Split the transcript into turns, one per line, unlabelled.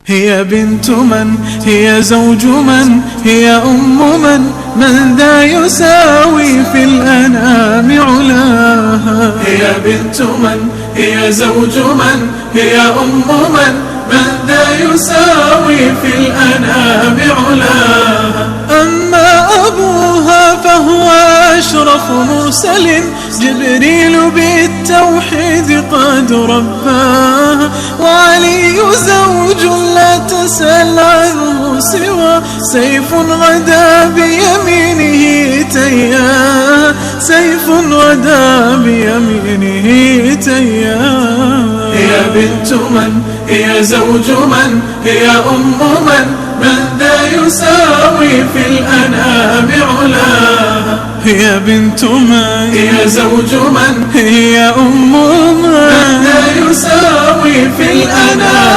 هي بنت من؟ هي زوج من؟ هي أم من ذا يساوي في الأنام علاها؟ هي بنت من؟ هي زوج من؟ هي أم من ذا يساوي في الأنام علاها؟ أما أبوها فهو أشرف مرسل، جبريل بالتوحيد قد رباها، وعلي زوج لا تسأل عنه سوى سيف غدا بيمينه تياها، سيف غدا بيمينه تياها. هي بنت من؟ هي زوج من؟ هي أم من ذا يساوي في الأنام علاها؟ هي بنت من؟ هي زوج من؟ هي أم من ذا يساوي في الأنام